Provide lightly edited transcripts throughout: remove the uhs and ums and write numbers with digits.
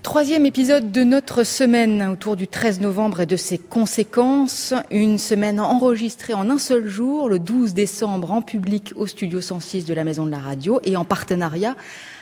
Troisième épisode de notre semaine autour du 13 novembre et de ses conséquences. Une semaine enregistrée en un seul jour, le 12 décembre, en public au studio 106 de la Maison de la Radio et en partenariat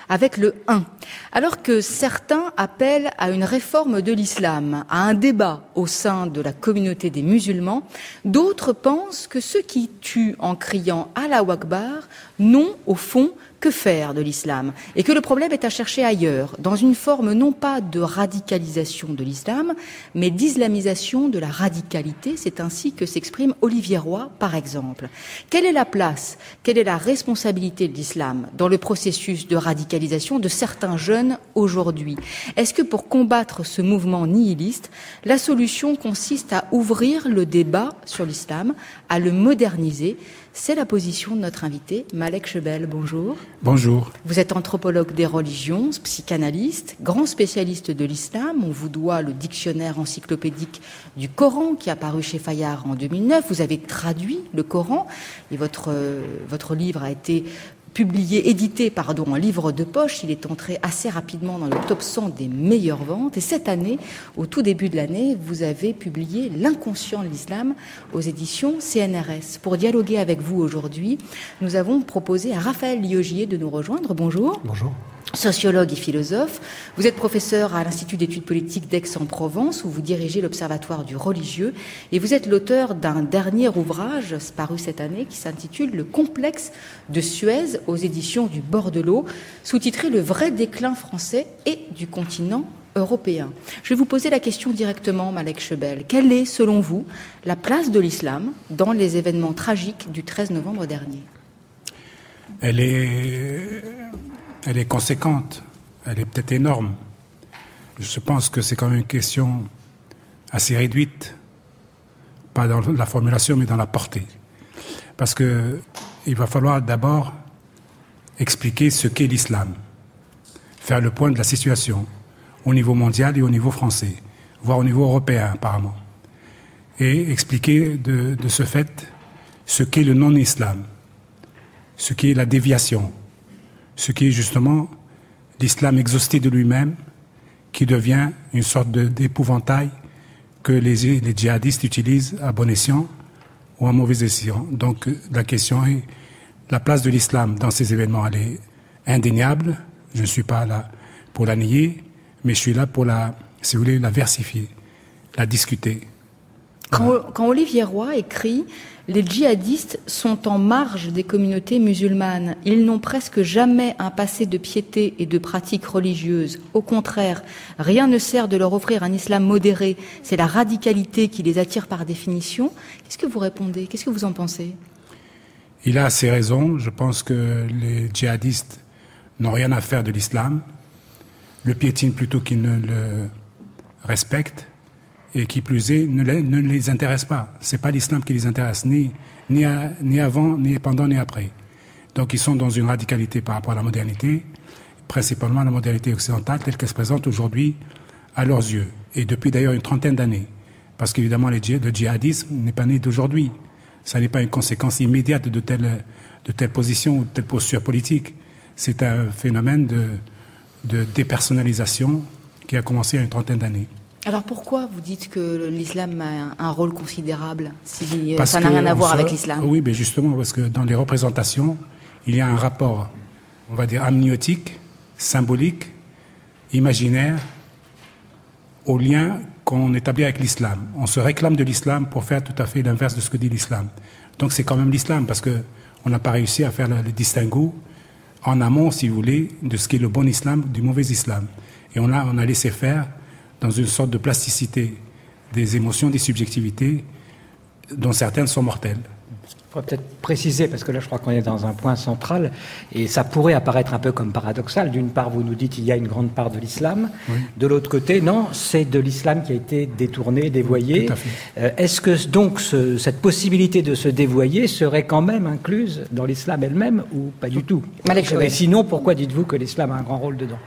avec le 1. Alors que certains appellent à une réforme de l'islam, à un débat au sein de la communauté des musulmans, d'autres pensent que ceux qui tuent en criant « Allahu Akbar » n'ont, au fond, que faire de l'islam et que le problème est à chercher ailleurs, dans une forme non pas de radicalisation de l'islam, mais d'islamisation de la radicalité. C'est ainsi que s'exprime Olivier Roy, par exemple. Quelle est la place, quelle est la responsabilité de l'islam dans le processus de radicalisation de certains jeunes aujourd'hui? Est-ce que pour combattre ce mouvement nihiliste, la solution consiste à ouvrir le débat sur l'islam, à le moderniser? C'est la position de notre invité, Malek Chebel. Bonjour. Bonjour. Vous êtes anthropologue des religions, psychanalyste, grand spécialiste de l'islam. On vous doit le dictionnaire encyclopédique du Coran qui a paru chez Fayard en 2009. Vous avez traduit le Coran et votre livre a été édité en livre de poche. Il est entré assez rapidement dans le top 100 des meilleures ventes. Et cette année, au tout début de l'année, vous avez publié L'inconscient de l'islam aux éditions CNRS. Pour dialoguer avec vous aujourd'hui, nous avons proposé à Raphaël Liogier de nous rejoindre. Bonjour. Bonjour. Sociologue et philosophe, vous êtes professeur à l'Institut d'études politiques d'Aix-en-Provence où vous dirigez l'Observatoire du religieux et vous êtes l'auteur d'un dernier ouvrage paru cette année qui s'intitule Le complexe de Suez aux éditions du Bordelot, sous-titré Le vrai déclin français et du continent européen. Je vais vous poser la question directement, Malek Chebel. Quelle est, selon vous, la place de l'islam dans les événements tragiques du 13 novembre dernier? Elle est conséquente, elle est peut-être énorme. Je pense que c'est quand même une question assez réduite, pas dans la formulation, mais dans la portée. Parce que il va falloir d'abord expliquer ce qu'est l'islam, faire le point de la situation au niveau mondial et au niveau français, voire au niveau européen apparemment, et expliquer de ce fait ce qu'est le non-islam, ce qui est la déviation, ce qui est justement l'islam exhausté de lui-même, qui devient une sorte d'épouvantail que les djihadistes utilisent à bon escient ou à mauvais escient. Donc la question est, la place de l'islam dans ces événements, elle est indéniable. Je ne suis pas là pour la nier, mais je suis là pour la versifier, la discuter. Quand Olivier Roy écrit « Les djihadistes sont en marge des communautés musulmanes. Ils n'ont presque jamais un passé de piété et de pratiques religieuses. Au contraire, rien ne sert de leur offrir un islam modéré. C'est la radicalité qui les attire par définition. » Qu'est-ce que vous répondez? Qu'est-ce que vous en pensez? Il a ses raisons. Je pense que les djihadistes n'ont rien à faire de l'islam. Le piétinent plutôt qu'ils ne le respectent. Et qui plus est, ne les intéresse pas. C'est pas l'islam qui les intéresse, ni avant, ni pendant, ni après. Donc ils sont dans une radicalité par rapport à la modernité, principalement la modernité occidentale telle qu'elle se présente aujourd'hui à leurs yeux. Et depuis d'ailleurs une trentaine d'années. Parce qu'évidemment le djihadisme n'est pas né d'aujourd'hui. Ça n'est pas une conséquence immédiate de telle position ou de telle posture politique. C'est un phénomène de dépersonnalisation qui a commencé il y a une trentaine d'années. Alors pourquoi vous dites que l'islam a un rôle considérable si ça n'a rien à voir avec l'islam? Oui, mais justement, parce que dans les représentations, il y a un rapport, on va dire, amniotique, symbolique, imaginaire, au lien qu'on établit avec l'islam. On se réclame de l'islam pour faire tout à fait l'inverse de ce que dit l'islam. Donc c'est quand même l'islam, parce qu'on n'a pas réussi à faire le distinguo en amont, si vous voulez, de ce qui est le bon islam du mauvais islam. Et on a laissé faire dans une sorte de plasticité des émotions, des subjectivités, dont certaines sont mortelles. Il faudrait peut-être préciser, parce que là je crois qu'on est dans un point central, et ça pourrait apparaître un peu comme paradoxal. D'une part, vous nous dites qu'il y a une grande part de l'islam. Oui. De l'autre côté, non, c'est de l'islam qui a été détourné, dévoyé. Tout à fait. Est-ce que donc cette possibilité de se dévoyer serait quand même incluse dans l'islam elle-même, ou pas du tout? Et sinon, pourquoi dites-vous que l'islam a un grand rôle dedans?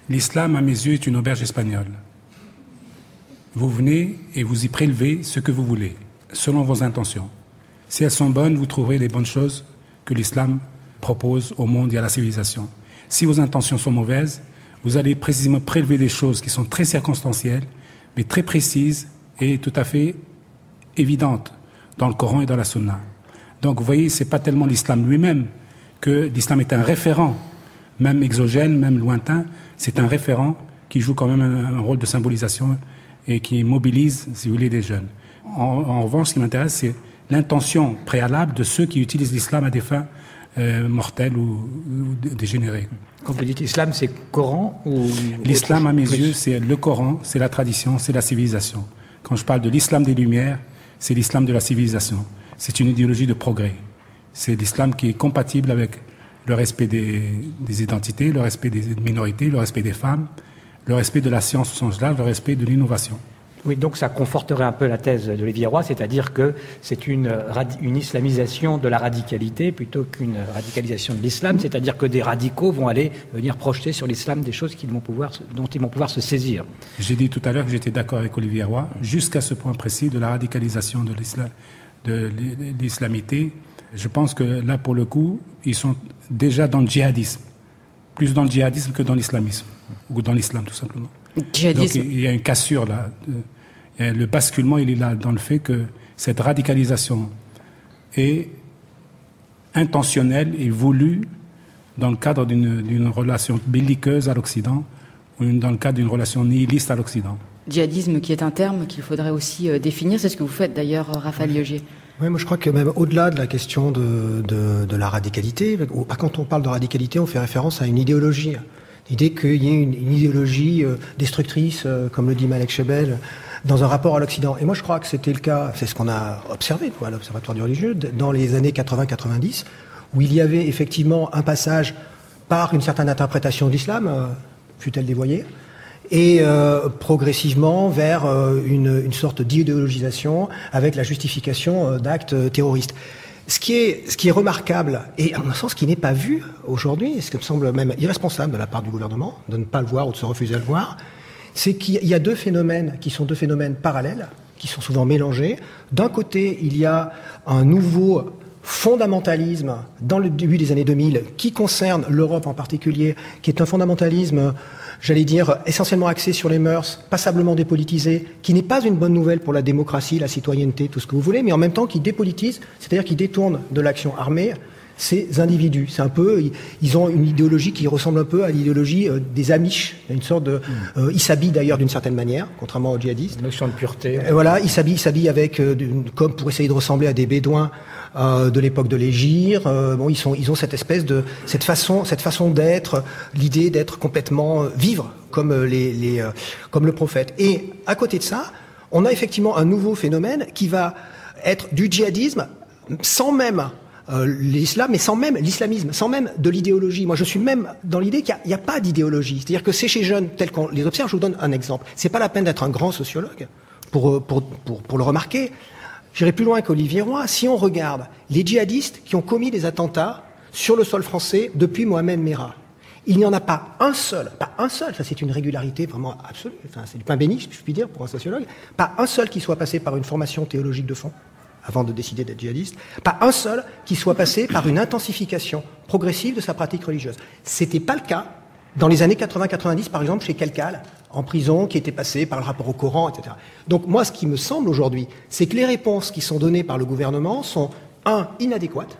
L'islam, à mes yeux, est une auberge espagnole. Vous venez et vous y prélevez ce que vous voulez, selon vos intentions. Si elles sont bonnes, vous trouverez les bonnes choses que l'islam propose au monde et à la civilisation. Si vos intentions sont mauvaises, vous allez précisément prélever des choses qui sont très circonstancielles, mais très précises et tout à fait évidentes dans le Coran et dans la Sunna. Donc vous voyez, c'est pas tellement l'islam lui-même, que l'islam est un référent, même exogène, même lointain, c'est un référent qui joue quand même un rôle de symbolisation et qui mobilise, si vous voulez, des jeunes. En revanche, ce qui m'intéresse, c'est l'intention préalable de ceux qui utilisent l'islam à des fins mortelles ou dégénérées. Quand vous dites islam, c'est Coran ou... L'islam, à mes yeux, c'est le Coran, c'est la tradition, c'est la civilisation. Quand je parle de l'islam des Lumières, c'est l'islam de la civilisation. C'est une idéologie de progrès. C'est l'islam qui est compatible avec le respect des identités, le respect des minorités, le respect des femmes, le respect de la science au sens large, le respect de l'innovation. Oui, donc ça conforterait un peu la thèse d'Olivier Roy, c'est-à-dire que c'est une islamisation de la radicalité plutôt qu'une radicalisation de l'islam, c'est-à-dire que des radicaux vont aller venir projeter sur l'islam des choses dont ils vont pouvoir se saisir. J'ai dit tout à l'heure que j'étais d'accord avec Olivier Roy, jusqu'à ce point précis de la radicalisation de l'islamité. Je pense que là, pour le coup, ils sont déjà dans le djihadisme, plus dans le djihadisme que dans l'islamisme, ou dans l'islam tout simplement. Djihadisme. Donc il y a une cassure là. Le basculement, il est là dans le fait que cette radicalisation est intentionnelle et voulue dans le cadre d'une relation belliqueuse à l'Occident ou dans le cadre d'une relation nihiliste à l'Occident. Djihadisme qui est un terme qu'il faudrait aussi définir, c'est ce que vous faites d'ailleurs, Raphaël Lieugier. Oui, moi je crois que même au-delà de la question de la radicalité, quand on parle de radicalité, on fait référence à une idéologie. L'idée qu'il y ait une idéologie destructrice, comme le dit Malek Chebel, dans un rapport à l'Occident. Et moi je crois que c'était le cas, c'est ce qu'on a observé à l'Observatoire du religieux, dans les années 80-90, où il y avait effectivement un passage par une certaine interprétation de l'islam, fut-elle dévoyée, et progressivement vers une sorte d'idéologisation avec la justification d'actes terroristes. Ce qui est remarquable, et à mon sens qui n'est pas vu aujourd'hui, et ce qui me semble même irresponsable de la part du gouvernement, de ne pas le voir ou de se refuser à le voir, c'est qu'il y a deux phénomènes qui sont deux phénomènes parallèles, qui sont souvent mélangés. D'un côté, il y a un nouveau fondamentalisme dans le début des années 2000 qui concerne l'Europe en particulier, qui est un fondamentalisme, j'allais dire, essentiellement axé sur les mœurs, passablement dépolitisé, qui n'est pas une bonne nouvelle pour la démocratie, la citoyenneté, tout ce que vous voulez, mais en même temps qui dépolitise, c'est-à-dire qui détourne de l'action armée ces individus. C'est un peu, ils ont une idéologie qui ressemble un peu à l'idéologie des Amish. Il y a une sorte de, ils s'habillent d'ailleurs d'une certaine manière, contrairement aux djihadistes. Une notion de pureté. Voilà, ils s'habillent avec, comme pour essayer de ressembler à des bédouins de l'époque de l'Hégire. Bon, ils ont cette espèce de, cette façon d'être, l'idée d'être complètement vivre comme comme le prophète. Et à côté de ça, on a effectivement un nouveau phénomène qui va être du djihadisme sans même l'islam, mais sans même l'islamisme, sans même de l'idéologie. Moi, je suis même dans l'idée qu'il n'y a pas d'idéologie. C'est-à-dire que ces jeunes, tels qu'on les observe, je vous donne un exemple. C'est pas la peine d'être un grand sociologue pour le remarquer. J'irai plus loin qu'Olivier Roy. Si on regarde les djihadistes qui ont commis des attentats sur le sol français depuis Mohamed Merah, il n'y en a pas un seul, ça c'est une régularité vraiment absolue, enfin, c'est du pain béni, si je puis dire, pour un sociologue, pas un seul qui soit passé par une formation théologique de fond, avant de décider d'être djihadiste, pas un seul qui soit passé par une intensification progressive de sa pratique religieuse. C'était pas le cas dans les années 80-90, par exemple, chez Kelkal, en prison, qui était passé par le rapport au Coran, etc. Donc moi, ce qui me semble aujourd'hui, c'est que les réponses qui sont données par le gouvernement sont, inadéquates.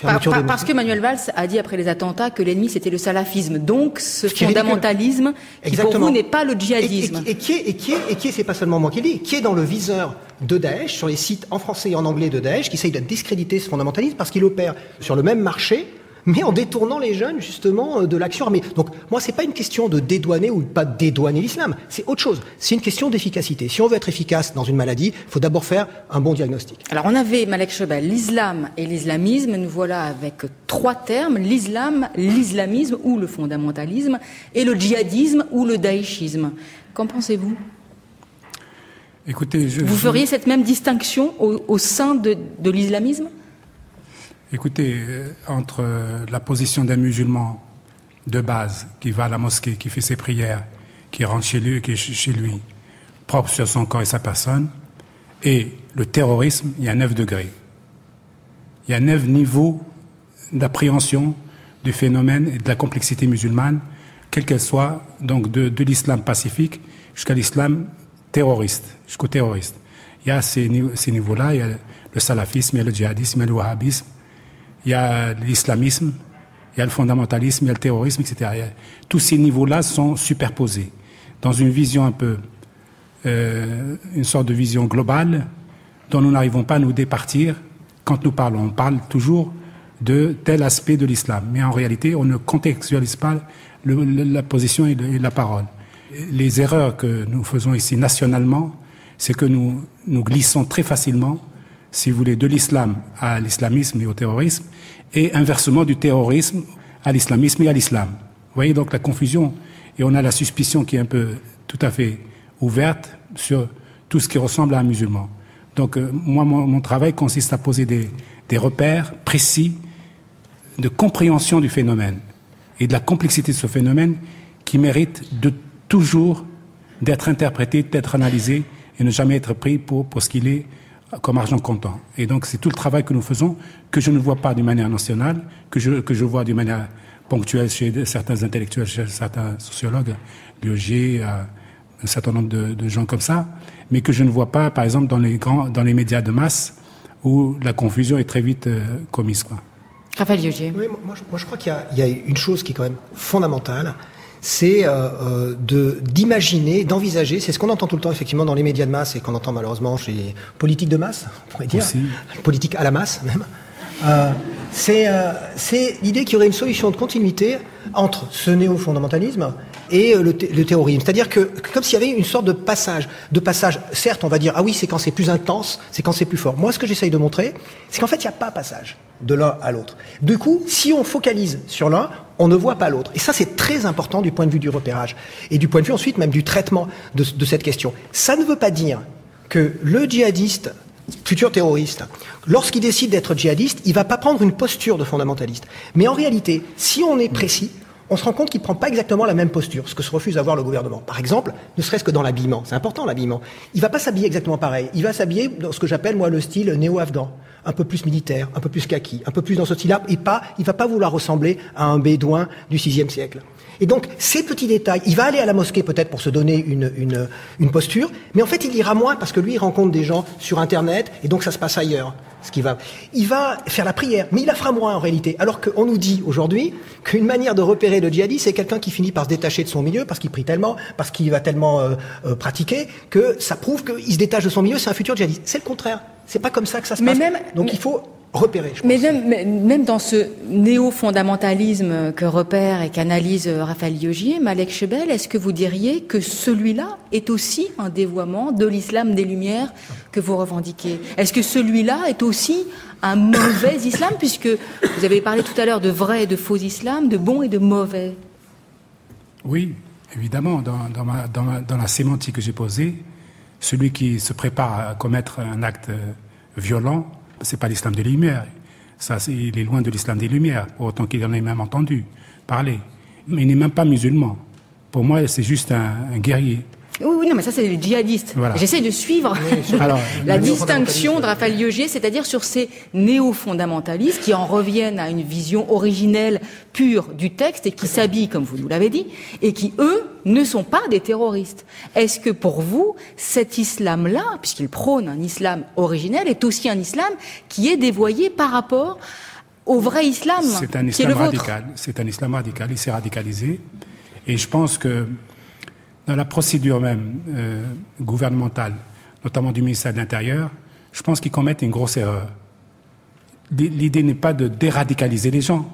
Parce que Manuel Valls a dit après les attentats que l'ennemi c'était le salafisme, donc ce fondamentalisme qui pour vous n'est pas le djihadisme. Et qui est, c'est pas seulement moi qui le dis, qui est dans le viseur de Daesh, sur les sites en français et en anglais de Daesh, qui essaye de discréditer ce fondamentalisme parce qu'il opère sur le même marché, mais en détournant les jeunes justement de l'action armée. Donc moi c'est pas une question de dédouaner ou de pas dédouaner l'islam, c'est autre chose. C'est une question d'efficacité. Si on veut être efficace dans une maladie, il faut d'abord faire un bon diagnostic. Alors on avait, Malek Chebel, l'islam et l'islamisme, nous voilà avec trois termes, l'islam, l'islamisme ou le fondamentalisme et le djihadisme ou le daïchisme. Qu'en pensez-vous ? Écoutez, vous feriez cette même distinction au sein de l'islamisme ? Écoutez, entre la position d'un musulman de base qui va à la mosquée, qui fait ses prières, qui rentre chez lui, propre sur son corps et sa personne, et le terrorisme, il y a 9 degrés. Il y a 9 niveaux d'appréhension du phénomène et de la complexité musulmane quelle qu'elle soit, donc de l'islam pacifique jusqu'à l'islam terroriste, jusqu'au terroriste. Il y a ces niveaux-là, il y a le salafisme, il y a le djihadisme, il y a le wahhabisme, il y a l'islamisme, il y a le fondamentalisme, il y a le terrorisme, etc. Tous ces niveaux-là sont superposés dans une vision un peu, une sorte de vision globale dont nous n'arrivons pas à nous départir quand nous parlons. On parle toujours de tel aspect de l'islam, mais en réalité, on ne contextualise pas la position et la parole. Les erreurs que nous faisons ici nationalement, c'est que nous glissons très facilement, si vous voulez, de l'islam à l'islamisme et au terrorisme, et inversement du terrorisme à l'islamisme et à l'islam. Vous voyez donc la confusion, et on a la suspicion qui est un peu tout à fait ouverte sur tout ce qui ressemble à un musulman. Donc moi, mon travail consiste à poser des repères précis de compréhension du phénomène et de la complexité de ce phénomène qui mérite de toujours d'être interprété, d'être analysé et ne jamais être pris pour ce qu'il est comme argent comptant. Et donc c'est tout le travail que nous faisons, que je ne vois pas d'une manière nationale, que je vois d'une manière ponctuelle chez certains intellectuels, chez certains sociologues, Liogé, un certain nombre de gens comme ça, mais que je ne vois pas, par exemple, dans les médias de masse, où la confusion est très vite commise, quoi. Raphaël Liogé. Oui, moi, je crois qu'il y a une chose qui est quand même fondamentale, c'est d'imaginer, d'envisager, c'est ce qu'on entend tout le temps effectivement dans les médias de masse et qu'on entend malheureusement chez les politiques de masse, on pourrait dire, aussi. Politique à la masse même. C'est l'idée qu'il y aurait une solution de continuité entre ce néo-fondamentalisme et le terrorisme. C'est-à-dire que comme s'il y avait une sorte de passage, certes on va dire, ah oui, c'est quand c'est plus intense, c'est quand c'est plus fort. Moi ce que j'essaye de montrer, c'est qu'en fait il n'y a pas passage de l'un à l'autre. Du coup, si on focalise sur l'un, on ne voit pas l'autre. Et ça c'est très important du point de vue du repérage. Et du point de vue ensuite même du traitement de cette question. Ça ne veut pas dire que le djihadiste, futur terroriste, lorsqu'il décide d'être djihadiste, il ne va pas prendre une posture de fondamentaliste. Mais en réalité, si on est précis, on se rend compte qu'il ne prend pas exactement la même posture, ce que se refuse à voir le gouvernement. Par exemple, ne serait-ce que dans l'habillement, c'est important l'habillement, il ne va pas s'habiller exactement pareil, il va s'habiller dans ce que j'appelle moi le style néo-afghan, un peu plus militaire, un peu plus kaki, un peu plus dans ce style-là, et il ne va pas vouloir ressembler à un bédouin du VIe siècle. Et donc, ces petits détails, il va aller à la mosquée peut-être pour se donner une posture, mais en fait, il ira moins parce que lui, il rencontre des gens sur Internet, et donc ça se passe ailleurs. Il va faire la prière, mais il la fera moins en réalité. Alors qu'on nous dit aujourd'hui qu'une manière de repérer le djihadiste, c'est quelqu'un qui finit par se détacher de son milieu parce qu'il prie tellement, parce qu'il va tellement pratiquer, que ça prouve qu'il se détache de son milieu, c'est un futur djihadiste. C'est le contraire. C'est pas comme ça que ça se passe. Donc il faut repérer, je pense. Mais même dans ce néo-fondamentalisme que repère et qu'analyse Raphaël Liogé, Malek Chebel, est-ce que vous diriez que celui-là est aussi un dévoiement de l'islam des Lumières que vous revendiquez? Est-ce que celui-là est aussi un mauvais islam, puisque vous avez parlé tout à l'heure de vrai et de faux islam, de bon et de mauvais? Oui, évidemment, dans la sémantique que j'ai posée, celui qui se prépare à commettre un acte violent, c'est pas l'islam des Lumières. Ça, il est loin de l'islam des Lumières, pour autant qu'il en ait même entendu parler. Mais il n'est même pas musulman. Pour moi, c'est juste un guerrier. Oui, non, mais ça, c'est le djihadiste. Voilà. J'essaie de suivre la distinction de Raphaël Liogé, c'est-à-dire sur ces néo-fondamentalistes qui en reviennent à une vision originelle, pure du texte et qui s'habillent, comme vous nous l'avez dit, et qui, eux, ne sont pas des terroristes. Est-ce que pour vous, cet islam-là, puisqu'il prône un islam originel, est aussi un islam qui est dévoyé par rapport au vrai islam qui est le vôtre? C'est un islam radical. C'est un islam radical. Il s'est radicalisé. Et je pense que dans la procédure même gouvernementale, notamment du ministère de l'Intérieur, je pense qu'ils commettent une grosse erreur. L'idée n'est pas de déradicaliser les gens,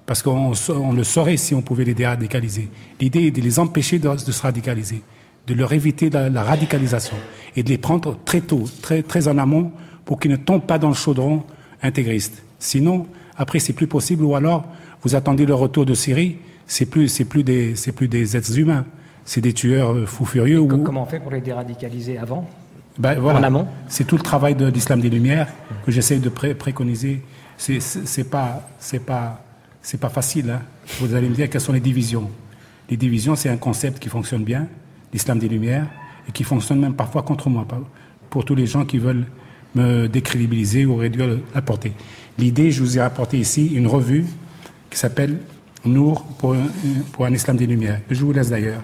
parce qu'on le saurait si on pouvait les déradicaliser. L'idée est de les empêcher de se radicaliser, de leur éviter la radicalisation et de les prendre très tôt, très, très en amont, pour qu'ils ne tombent pas dans le chaudron intégriste. Sinon, après, c'est plus possible, ou alors vous attendez le retour de Syrie, c'est plus des êtres humains. C'est des tueurs fous furieux. Comment on fait pour les déradicaliser avant, voilà. En amont? C'est tout le travail de l'islam des Lumières que j'essaie de préconiser. C'est pas facile. Hein. Vous allez me dire quelles sont les divisions. Les divisions, c'est un concept qui fonctionne bien, l'islam des Lumières, et qui fonctionne même parfois contre moi, pour tous les gens qui veulent me décrédibiliser ou réduire la portée. L'idée, je vous ai apporté ici une revue qui s'appelle Nour pour un islam des Lumières. Je vous laisse d'ailleurs.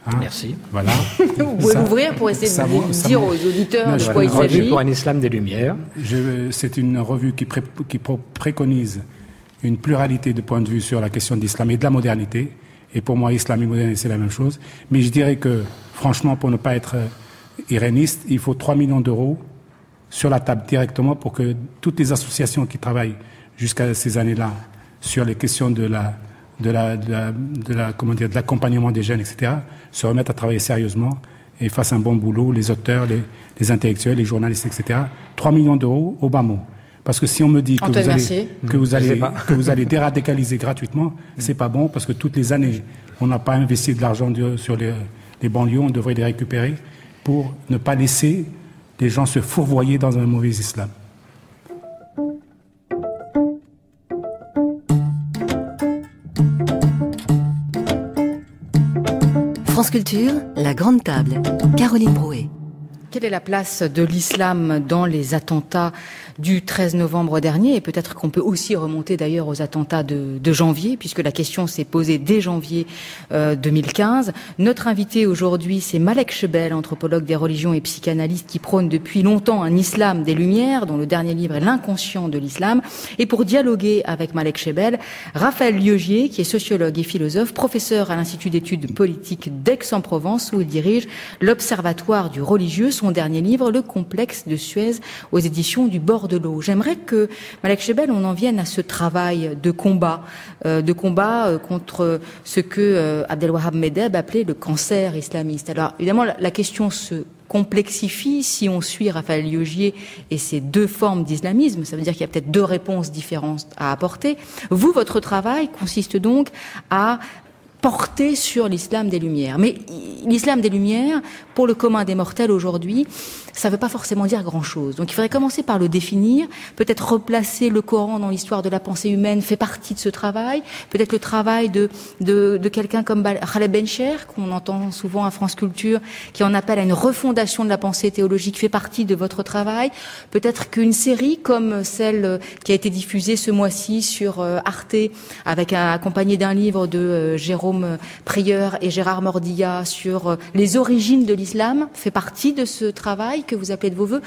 Hein, merci. Voilà. Vous pouvez l'ouvrir pour essayer de dire aux auditeurs de quoi il s'agit. Revue pour un islam des Lumières. C'est une revue qui préconise une pluralité de points de vue sur la question de l'islam et de la modernité. Et pour moi, islam et modernité, c'est la même chose. Mais je dirais que, franchement, pour ne pas être iréniste, il faut 3 millions d'euros sur la table directement pour que toutes les associations qui travaillent jusqu'à ces années-là sur les questions de l'accompagnement des jeunes, etc., se remettent à travailler sérieusement et fassent un bon boulot, les auteurs, les intellectuels, les journalistes, etc. 3 millions d'euros au bas mot. Parce que si on me dit que vous allez déradicaliser gratuitement, c'est pas bon, parce que toutes les années, on n'a pas investi de l'argent sur les banlieues, on devrait les récupérer pour ne pas laisser les gens se fourvoyer dans un mauvais islam. France Culture, la grande table. Caroline Brouet. Quelle est la place de l'islam dans les attentats du 13 novembre dernier? Et peut-être qu'on peut aussi remonter d'ailleurs aux attentats de janvier, puisque la question s'est posée dès janvier 2015. Notre invité aujourd'hui, c'est Malek Chebel, anthropologue des religions et psychanalyste qui prône depuis longtemps un islam des Lumières, dont le dernier livre est L'inconscient de l'islam. Et pour dialoguer avec Malek Chebel, Raphaël Liogier, qui est sociologue et philosophe, professeur à l'Institut d'études politiques d'Aix-en-Provence, où il dirige l'Observatoire du religieux, son dernier livre, Le complexe de Suez, aux éditions du Bord de l'eau. J'aimerais que, Malek Chebel, on en vienne à ce travail de combat contre ce que Abdelwahab Medeb appelait le cancer islamiste. Alors, évidemment, la question se complexifie si on suit Raphaël Liogier et ces deux formes d'islamisme. Ça veut dire qu'il y a peut-être deux réponses différentes à apporter. Vous, votre travail consiste donc à porté sur l'islam des Lumières. Mais l'islam des Lumières, pour le commun des mortels aujourd'hui, ça ne veut pas forcément dire grand-chose. Donc il faudrait commencer par le définir, peut-être replacer le Coran dans l'histoire de la pensée humaine fait partie de ce travail, peut-être le travail de quelqu'un comme Khaled Bencher, qu'on entend souvent à France Culture, qui en appelle à une refondation de la pensée théologique, fait partie de votre travail, peut-être qu'une série comme celle qui a été diffusée ce mois-ci sur Arte, accompagnée d'un livre de Jérôme Prieur et Gérard Mordilla sur les origines de l'islam, fait partie de ce travail que vous appelez de vos voeux.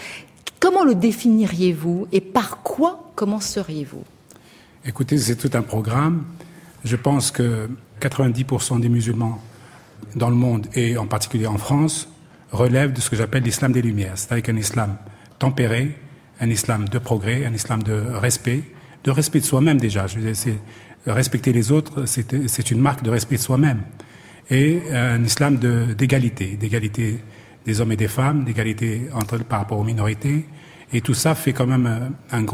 Comment le définiriez-vous et par quoi commenceriez-vous? Écoutez, c'est tout un programme. Je pense que 90% des musulmans dans le monde, et en particulier en France, relèvent de ce que j'appelle l'islam des Lumières. C'est-à-dire un islam tempéré, un islam de progrès, un islam de respect de soi-même déjà. Je veux dire, respecter les autres, c'est une marque de respect de soi-même. Et un islam d'égalité des hommes et des femmes, d'égalité par rapport aux minorités. Et tout ça fait quand même une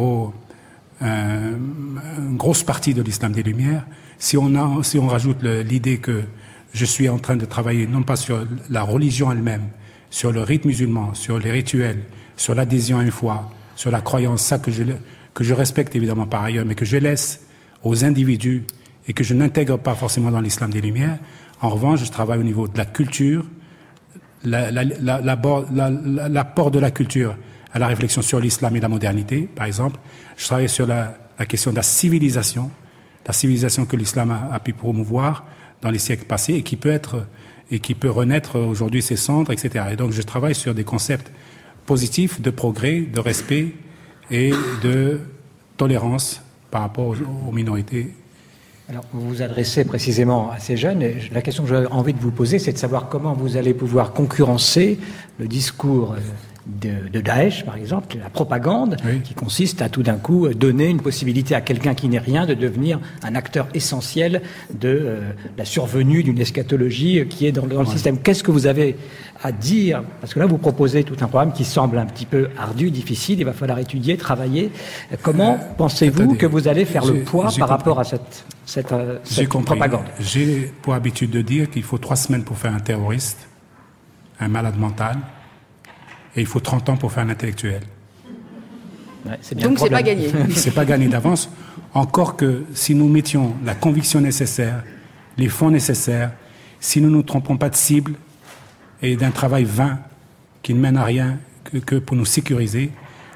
grosse partie de l'islam des Lumières. Si on rajoute l'idée que je suis en train de travailler non pas sur la religion elle-même, sur le rite musulman, sur les rituels, sur l'adhésion à une foi, sur la croyance, ça que je respecte évidemment par ailleurs, mais que je laisse aux individus et que je n'intègre pas forcément dans l'islam des Lumières. En revanche, je travaille au niveau de la culture, l'apport de la culture à la réflexion sur l'islam et la modernité, par exemple. Je travaille sur la question de la civilisation que l'islam a pu promouvoir dans les siècles passés et qui peut renaître aujourd'hui ses cendres, etc. Et donc je travaille sur des concepts positifs de progrès, de respect et de tolérance par rapport aux minorités. Alors, vous vous adressez précisément à ces jeunes. Et la question que j'ai envie de vous poser, c'est de savoir comment vous allez pouvoir concurrencer le discours de Daesh, par exemple, la propagande, oui, qui consiste à tout d'un coup donner une possibilité à quelqu'un qui n'est rien de devenir un acteur essentiel de la survenue d'une eschatologie qui est dans le système. Qu'est-ce que vous avez à dire? Parce que là, vous proposez tout un programme qui semble un petit peu ardu, difficile. Il va falloir étudier, travailler. Comment pensez-vous que vous allez faire le poids par rapport à cette propagande? J'ai pour habitude de dire qu'il faut 3 semaines pour faire un terroriste, un malade mental, et il faut 30 ans pour faire un intellectuel. Ouais, c'est bien. Donc c'est pas gagné. C'est pas gagné d'avance. Encore que si nous mettions la conviction nécessaire, les fonds nécessaires, si nous ne nous trompons pas de cible et d'un travail vain qui ne mène à rien que pour nous sécuriser,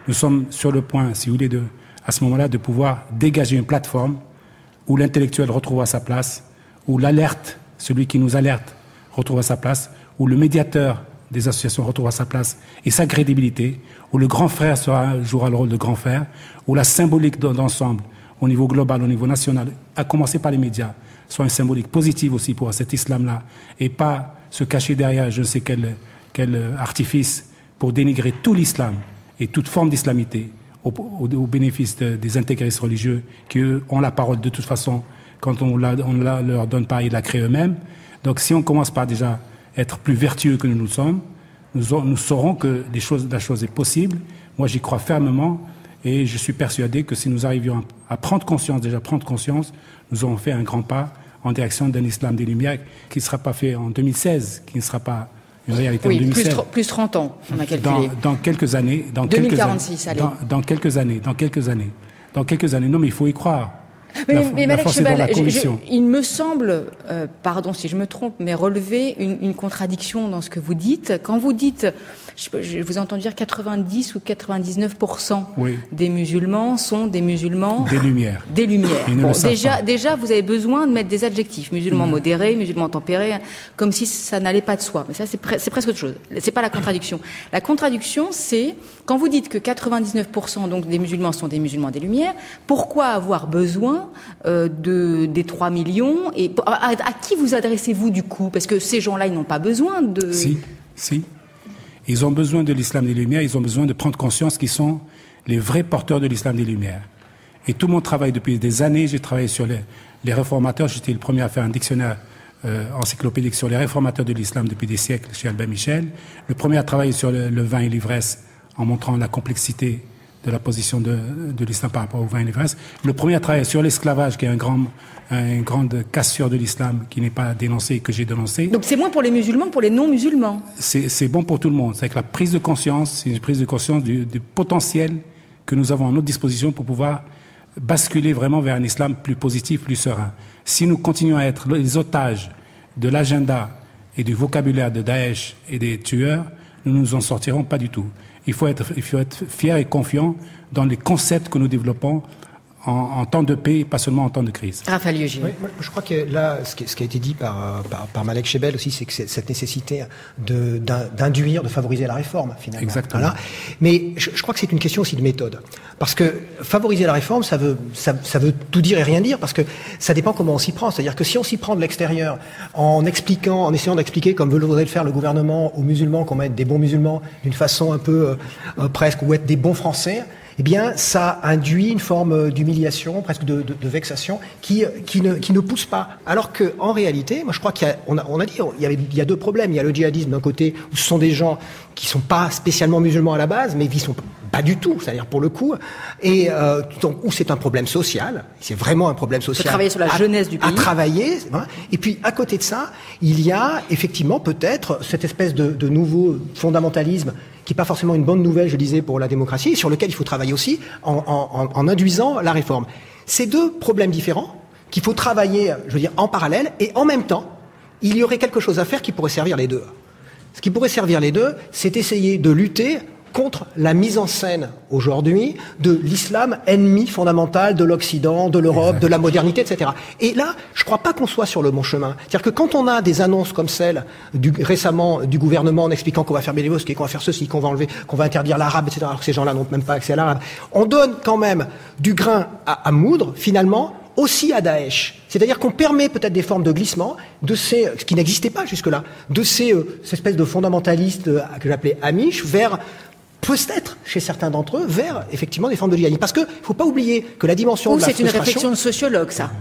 nous sommes sur le point, si vous voulez, à ce moment-là, de pouvoir dégager une plateforme où l'intellectuel retrouvera sa place, où l'alerte, celui qui nous alerte, retrouvera sa place, où le médiateur des associations retrouvera sa place et sa crédibilité, où le grand frère jouera le rôle de grand frère, où la symbolique d'ensemble, au niveau global, au niveau national, à commencer par les médias, soit une symbolique positive aussi pour cet islam-là, et pas se cacher derrière je ne sais quel artifice pour dénigrer tout l'islam et toute forme d'islamité au bénéfice des intégristes religieux qui, eux, ont la parole de toute façon. Quand on leur donne pas, ils la créent eux-mêmes. Donc si on commence par déjà être plus vertueux que nous sommes, nous saurons que la chose est possible. Moi, j'y crois fermement et je suis persuadé que si nous arrivions à prendre conscience, nous aurons fait un grand pas en direction d'un islam des Lumières qui ne sera pas fait en 2016, qui ne sera pas une réalité en 2016. Plus 30 ans, on a calculé. Dans quelques années. 2046, allez. Dans quelques années. Non, mais il faut y croire. Mais Malek Chebal, il me semble, pardon si je me trompe, mais relever une contradiction dans ce que vous dites. Quand vous dites, je vous entends dire 90 ou 99% des musulmans sont des musulmans... Des Lumières. Des Lumières. Bon, déjà, vous avez besoin de mettre des adjectifs. Musulmans modérés, musulmans tempérés, comme si ça n'allait pas de soi. Mais ça, c'est presque autre chose. C'est pas la contradiction. La contradiction, c'est, quand vous dites que 99% donc des musulmans sont des musulmans des Lumières, pourquoi avoir besoin des 3 millions et à qui vous adressez-vous du coup? Parce que ces gens-là, ils n'ont pas besoin de... Si. Ils ont besoin de l'islam des Lumières, ils ont besoin de prendre conscience qu'ils sont les vrais porteurs de l'islam des Lumières. Et tout mon travail depuis des années, j'ai travaillé sur les réformateurs, j'étais le premier à faire un dictionnaire encyclopédique sur les réformateurs de l'islam depuis des siècles chez Albert Michel, le premier à travailler sur le vin et l'ivresse en montrant la complexité de la position de l'islam par rapport au vin et l'ivresse. Le premier à travailler sur l'esclavage, qui est une grande cassure de l'islam qui n'est pas dénoncée et que j'ai dénoncé. Donc c'est moins pour les musulmans, pour les non-musulmans. C'est bon pour tout le monde. C'est que la prise de conscience, c'est une prise de conscience du potentiel que nous avons à notre disposition pour pouvoir basculer vraiment vers un islam plus positif, plus serein. Si nous continuons à être les otages de l'agenda et du vocabulaire de Daesh et des tueurs, nous ne nous en sortirons pas du tout. Il faut être fier et confiant dans les concepts que nous développons en temps de paix, pas seulement en temps de crise. Raphaël Lieugier. Oui, je crois que là, ce qui a été dit par Malek Chebal aussi, c'est que cette nécessité d'induire, de favoriser la réforme, finalement. Exactement. Voilà. Mais je crois que c'est une question aussi de méthode. Parce que favoriser la réforme, ça veut tout dire et rien dire, parce que ça dépend comment on s'y prend. C'est-à-dire que si on s'y prend de l'extérieur, en essayant d'expliquer, comme voudrait le faire le gouvernement aux musulmans, qu'on va être des bons musulmans d'une façon un peu presque, ou être des bons Français, eh bien, ça induit une forme d'humiliation, presque de vexation, qui ne pousse pas. Alors que, en réalité, moi, je crois il y a deux problèmes. Il y a le djihadisme d'un côté, où ce sont des gens qui sont pas spécialement musulmans à la base, mais qui sont pas du tout, c'est-à-dire pour le coup, et donc où c'est un problème social. C'est vraiment un problème social. Il faut travailler sur la jeunesse du pays. À travailler. Hein. Et puis, à côté de ça, il y a effectivement peut-être cette espèce de nouveau fondamentalisme qui n'est pas forcément une bonne nouvelle, je disais, pour la démocratie, et sur lequel il faut travailler aussi en induisant la réforme. C'est deux problèmes différents qu'il faut travailler, je veux dire, en parallèle, et en même temps, il y aurait quelque chose à faire qui pourrait servir les deux. Ce qui pourrait servir les deux, c'est essayer de lutter contre la mise en scène aujourd'hui de l'islam ennemi fondamental de l'Occident, de l'Europe, de la modernité, etc. Et là, je ne crois pas qu'on soit sur le bon chemin. C'est-à-dire que quand on a des annonces comme celle récemment du gouvernement en expliquant qu'on va fermer les mosquées, qu'on va faire ceci, qu'on va interdire l'arabe, etc., alors que ces gens-là n'ont même pas accès à l'arabe, on donne quand même du grain à moudre, finalement, aussi à Daesh. C'est-à-dire qu'on permet peut-être des formes de glissement ce qui n'existait pas jusque-là, de ces espèces de fondamentalistes que j'appelais Amish vers peut-être, chez certains d'entre eux, vers, effectivement, des formes de djihadisme. Parce que, faut pas oublier que la dimension de la frustration... c'est une réflexion de sociologue, ça.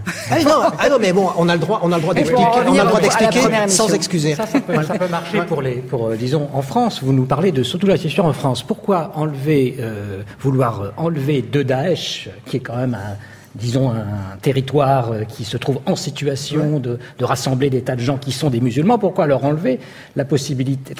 Non, mais bon, on a le droit d'expliquer sans excuser. Ça peut marcher pour, disons, en France. Vous nous parlez de surtout la situation en France. Pourquoi vouloir enlever de Daesh, qui est quand même un territoire qui se trouve en situation de rassembler des tas de gens qui sont des musulmans, pourquoi leur enlever la possibilité...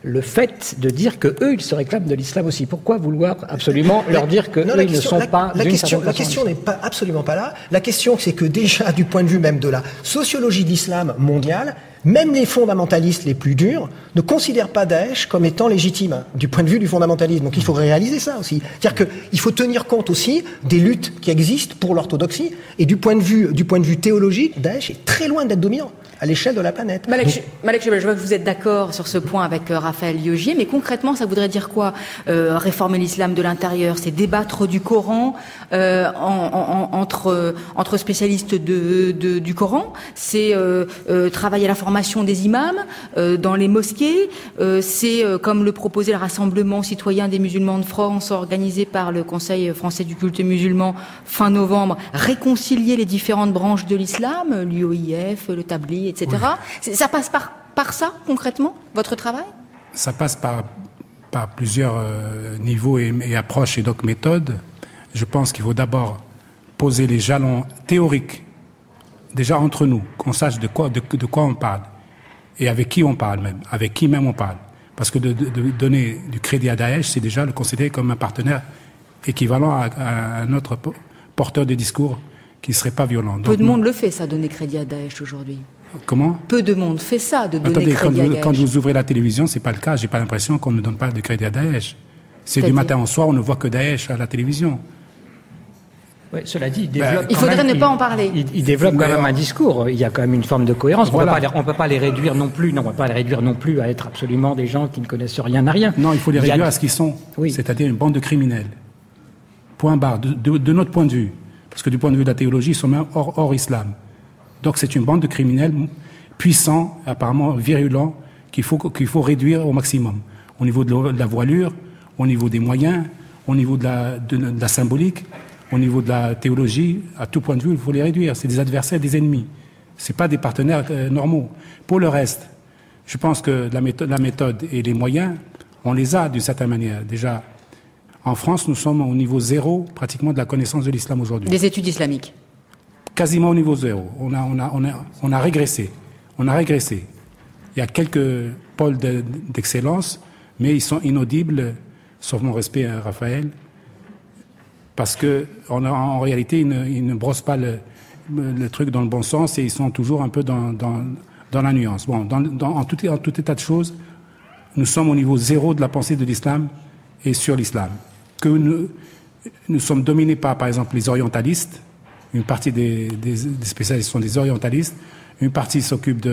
le fait de dire que eux, ils se réclament de l'islam aussi. Pourquoi vouloir absolument leur dire que eux, ils ne sont pas d'une certaine façon? La question n'est absolument pas là. La question, c'est que déjà, du point de vue même de la sociologie de l'islam mondiale, même les fondamentalistes les plus durs ne considèrent pas Daesh comme étant légitime du point de vue du fondamentalisme. Donc il faut réaliser ça aussi. C'est-à-dire qu'il faut tenir compte aussi des luttes qui existent pour l'orthodoxie. Et du point de vue théologique, Daesh est très loin d'être dominant à l'échelle de la planète. Malek Chebel, je vois que vous êtes d'accord sur ce point avec Raphaël Liogier, mais concrètement, ça voudrait dire quoi réformer l'islam de l'intérieur? C'est débattre du Coran entre spécialistes du Coran, c'est travailler à la formation des imams dans les mosquées, c'est comme le proposait le Rassemblement citoyen des musulmans de France organisé par le Conseil français du culte musulman fin novembre, réconcilier les différentes branches de l'islam, l'UOIF, le Tabligh, etc. Oui. Ça passe par ça, concrètement, votre travail? Ça passe par plusieurs niveaux et approches et donc méthodes. Je pense qu'il faut d'abord poser les jalons théoriques, déjà entre nous, qu'on sache de quoi on parle, et avec qui on parle même, avec qui même on parle. Parce que de donner du crédit à Daesh, c'est déjà le considérer comme un partenaire équivalent à un autre porteur de discours qui ne serait pas violent. Peu de monde le fait, ça, donner crédit à Daesh aujourd'hui. Comment? Peu de monde fait ça, de donner crédit à Daesh. Quand vous ouvrez la télévision, c'est pas le cas. J'ai pas l'impression qu'on ne donne pas de crédit à Daesh. C'est du matin au soir, on ne voit que Daesh à la télévision. Oui, cela dit, il faudrait ne pas en parler. Il développe quand même un discours. Il y a quand même une forme de cohérence. Voilà. On ne peut pas les réduire non plus. Non, on peut pas les réduire non plus à être absolument des gens qui ne connaissent rien à rien. Non, il faut les réduire à ce qu'ils sont. Oui. C'est-à-dire une bande de criminels. Point barre. De notre point de vue. Parce que du point de vue de la théologie, ils sont même hors islam. Donc c'est une bande de criminels puissants, apparemment virulents, qu'il faut réduire au maximum. Au niveau de la voilure, au niveau des moyens, au niveau de la symbolique, au niveau de la théologie, à tout point de vue, il faut les réduire. C'est des adversaires, des ennemis. C'est pas des partenaires normaux. Pour le reste, je pense que la méthode et les moyens, on les a d'une certaine manière. Déjà, en France, nous sommes au niveau zéro, pratiquement, de la connaissance de l'islam aujourd'hui. Des études islamiques. Quasiment au niveau zéro. On a régressé. On a régressé. Il y a quelques pôles d'excellence, mais ils sont inaudibles, sauf mon respect à Raphaël, parce que en réalité, ils ne brossent pas le truc dans le bon sens et ils sont toujours un peu dans la nuance. Bon, en tout état de choses, nous sommes au niveau zéro de la pensée de l'islam et sur l'islam. Que nous sommes dominés par exemple, les orientalistes. Une partie des spécialistes sont des orientalistes. Une partie s'occupe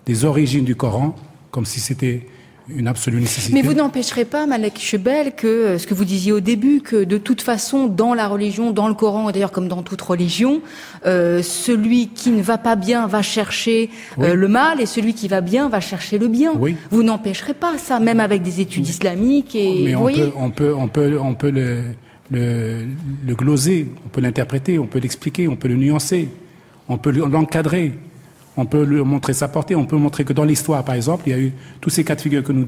des origines du Coran, comme si c'était une absolue nécessité. Mais vous n'empêcherez pas, Malek Chebel, que ce que vous disiez au début, que de toute façon, dans la religion, dans le Coran, et d'ailleurs comme dans toute religion, celui qui ne va pas bien va chercher le mal, et celui qui va bien va chercher le bien. Oui. Vous n'empêcherez pas ça, même avec des études islamiques. Et mais on peut le gloser, on peut l'interpréter, on peut l'expliquer, on peut le nuancer, on peut l'encadrer. On peut lui montrer sa portée, on peut montrer que dans l'histoire, par exemple, il y a eu tous ces cas de figure que nous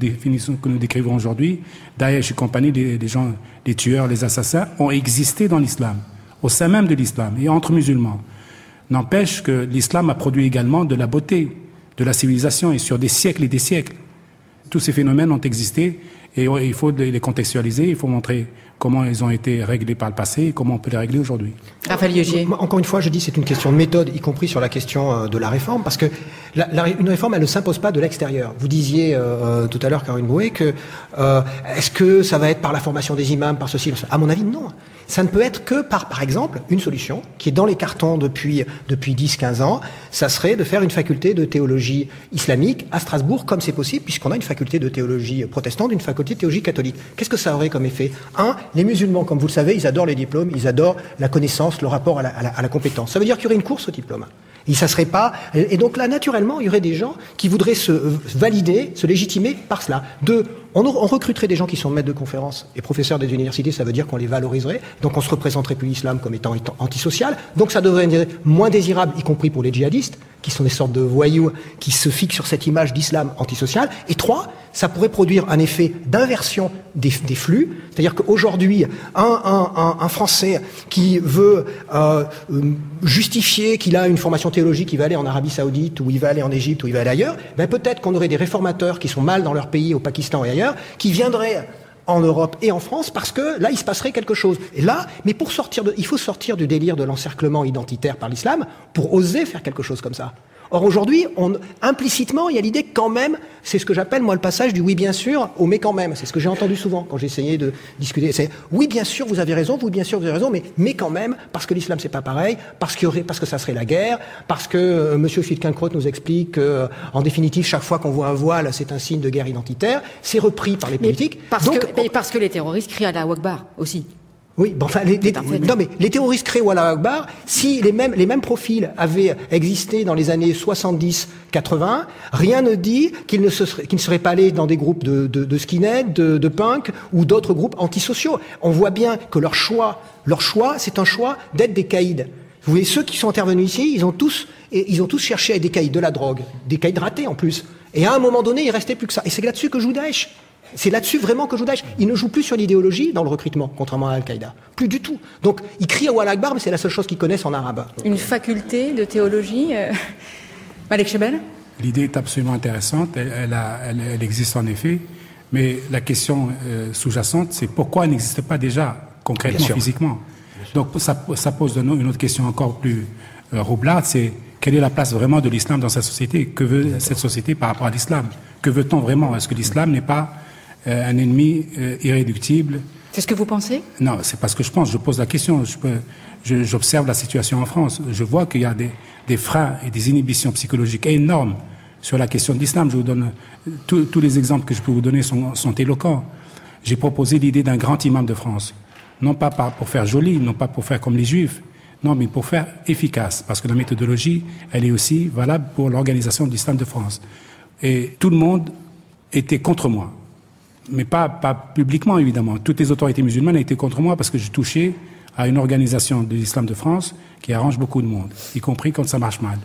décrivons aujourd'hui. Daesh et compagnie, les gens, les tueurs, les assassins, ont existé dans l'islam, au sein même de l'islam, et entre musulmans. N'empêche que l'islam a produit également de la beauté, de la civilisation, et sur des siècles et des siècles. Tous ces phénomènes ont existé, et il faut les contextualiser, il faut montrer comment ils ont été réglés par le passé et comment on peut les régler aujourd'hui. Raphaël Liogier. Encore une fois, je dis c'est une question de méthode, y compris sur la question de la réforme, parce que une réforme, elle ne s'impose pas de l'extérieur. Vous disiez tout à l'heure, Caroline Brouet, que est-ce que ça va être par la formation des imams, par ceci, à mon avis, non. Ça ne peut être que par exemple, une solution qui est dans les cartons depuis 10-15 ans, ça serait de faire une faculté de théologie islamique à Strasbourg, comme c'est possible, puisqu'on a une faculté de théologie protestante, une faculté de théologie catholique. Qu'est-ce que ça aurait comme effet? Les musulmans, comme vous le savez, ils adorent les diplômes, ils adorent la connaissance, le rapport à la compétence. Ça veut dire qu'il y aurait une course au diplôme. Et donc là, naturellement, il y aurait des gens qui voudraient se valider, se légitimer par cela. On recruterait des gens qui sont maîtres de conférences et professeurs des universités, ça veut dire qu'on les valoriserait, donc on se représenterait plus l'islam comme étant antisocial, donc ça devrait être moins désirable, y compris pour les djihadistes, qui sont des sortes de voyous qui se fixent sur cette image d'islam antisocial. Et 3, ça pourrait produire un effet d'inversion des flux, c'est-à-dire qu'aujourd'hui, un Français qui veut justifier qu'il a une formation théologique, il va aller en Arabie Saoudite, ou il va aller en Égypte, ou il va aller ailleurs, peut-être qu'on aurait des réformateurs qui sont mal dans leur pays, au Pakistan et ailleurs, qui viendraient en Europe et en France, parce que là, il se passerait quelque chose. Et là, mais il faut sortir du délire de l'encerclement identitaire par l'islam pour oser faire quelque chose comme ça. Or aujourd'hui, implicitement, il y a l'idée que quand même, c'est ce que j'appelle moi le passage du oui bien sûr au mais quand même. C'est ce que j'ai entendu souvent quand j'essayais de discuter. C'est oui bien sûr vous avez raison, oui bien sûr vous avez raison, mais quand même parce que l'islam c'est pas pareil, parce que ça serait la guerre, parce que Monsieur Schildkroth nous explique que en définitive chaque fois qu'on voit un voile c'est un signe de guerre identitaire. C'est repris par les politiques. Parce que les terroristes crient Allahu Akbar aussi. Oui, bon, enfin, les terroristes créés au Allahu Akbar, si les mêmes profils avaient existé dans les années 70-80, rien ne dit qu'ils ne seraient pas allés dans des groupes de skinhead, de punk ou d'autres groupes antisociaux. On voit bien que leur choix, c'est un choix d'être des caïds. Vous voyez, ceux qui sont intervenus ici, ils ont tous cherché à être des caïds, de la drogue, des caïds ratés en plus. Et à un moment donné, il restait plus que ça. Et c'est là-dessus que joue Daesh. C'est là-dessus vraiment que joue Daesh. Il ne joue plus sur l'idéologie dans le recrutement, contrairement à Al-Qaïda. Plus du tout. Donc, ils crient au Allah Akbar, mais c'est la seule chose qu'ils connaissent en arabe. Une faculté de théologie. Malek Chebel ? L'idée est absolument intéressante. Elle existe en effet. Mais la question sous-jacente, c'est pourquoi elle n'existe pas déjà concrètement, physiquement. Donc, ça pose une autre question encore plus roublarde, c'est quelle est la place vraiment de l'islam dans sa société ? Que veut cette société par rapport à l'islam ? Que veut-on vraiment ? Est-ce que l'islam n'est pas un ennemi irréductible ? C'est ce que vous pensez ? Non, c'est pas ce que je pense. Je pose la question. J'observe la situation en France. Je vois qu'il y a des freins et des inhibitions psychologiques énormes sur la question de l'islam. Je vous donne tous les exemples que je peux vous donner sont éloquents. J'ai proposé l'idée d'un grand imam de France, non pas pour faire joli, non pas pour faire comme les Juifs. Non, mais pour faire efficace, parce que la méthodologie, elle est aussi valable pour l'organisation de l'islam de France. Et tout le monde était contre moi, mais pas publiquement, évidemment. Toutes les autorités musulmanes étaient contre moi parce que je touchais à une organisation de l'islam de France qui arrange beaucoup de monde, y compris quand ça marche mal.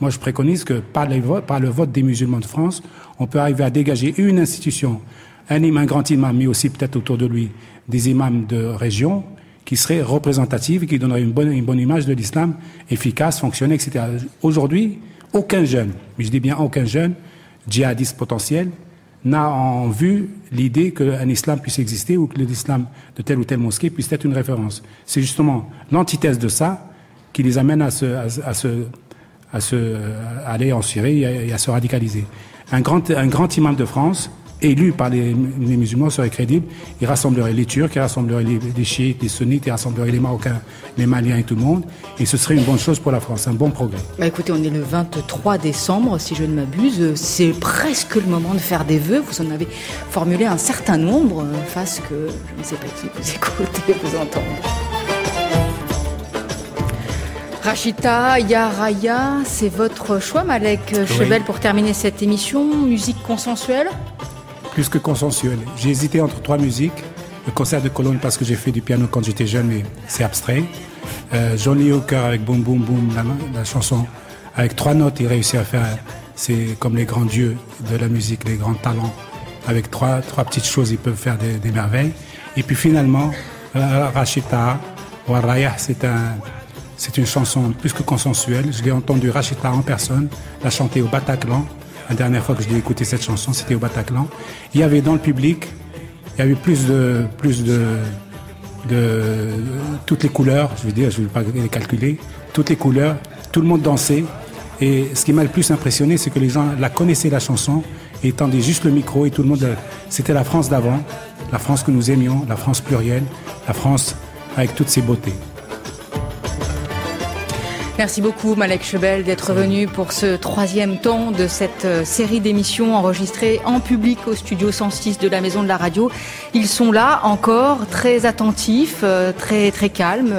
Moi, je préconise que par le vote des musulmans de France, on peut arriver à dégager une institution, un grand imam, mais aussi peut-être autour de lui des imams de région, qui serait représentative et qui donnerait une bonne image de l'islam, efficace, fonctionnel, etc. Aujourd'hui, aucun jeune, mais je dis bien aucun jeune, djihadiste potentiel, n'a en vue l'idée qu'un islam puisse exister ou que l'islam de telle ou telle mosquée puisse être une référence. C'est justement l'antithèse de ça qui les amène à aller en Syrie et à se radicaliser. Un grand imam de France, élu par les musulmans, serait crédible. Il rassemblerait les Turcs, il rassemblerait les chiites, les sunnites, il rassemblerait les Marocains, les Maliens et tout le monde. Et ce serait une bonne chose pour la France, un bon progrès. Écoutez, on est le 23 décembre, si je ne m'abuse. C'est presque le moment de faire des vœux. Vous en avez formulé un certain nombre, face que je ne sais pas qui vous écoute et vous entendre. Rachita, Ya Raya, c'est votre choix, Malek Chebel, pour terminer cette émission. Musique consensuelle ? Plus que consensuel. J'ai hésité entre 3 musiques. Le concert de Cologne parce que j'ai fait du piano quand j'étais jeune, mais c'est abstrait. Johnny Hooker avec Boom Boom Boom, la chanson. Avec 3 notes, il réussit à faire, c'est comme les grands dieux de la musique, les grands talents. Avec 3 petites choses, ils peuvent faire des merveilles. Et puis finalement, Rachita, Warraya, c'est une chanson plus que consensuelle. Je l'ai entendue, Rachita en personne, la chanter au Bataclan. La dernière fois que je l'ai écouté cette chanson, c'était au Bataclan. Il y avait dans le public, il y avait plus de toutes les couleurs, je ne vais pas les calculer, toutes les couleurs, tout le monde dansait. Et ce qui m'a le plus impressionné, c'est que les gens la connaissaient, la chanson, et tendaient juste le micro, et tout le monde, c'était la France d'avant, la France que nous aimions, la France plurielle, la France avec toutes ses beautés. Merci beaucoup Malek Chebel d'être venu pour ce 3e temps de cette série d'émissions enregistrées en public au studio 106 de la Maison de la Radio. Ils sont là encore, très attentifs, très calmes,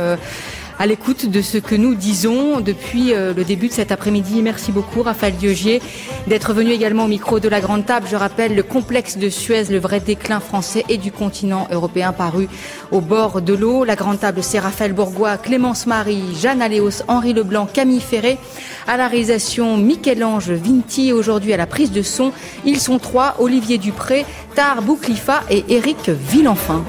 à l'écoute de ce que nous disons depuis le début de cet après-midi. Merci beaucoup Raphaël Dieugier d'être venu également au micro de la Grande Table. Je rappelle le complexe de Suez, le vrai déclin français et du continent européen, paru au bord de l'eau. La Grande Table, c'est Raphaël Bourgois, Clémence Marie, Jeanne Aléos, Henri Leblanc, Camille Ferré. À la réalisation, Michel-Ange Vinti. Aujourd'hui à la prise de son, ils sont 3, Olivier Dupré, Tahar Bouklifa et Éric Villenfin.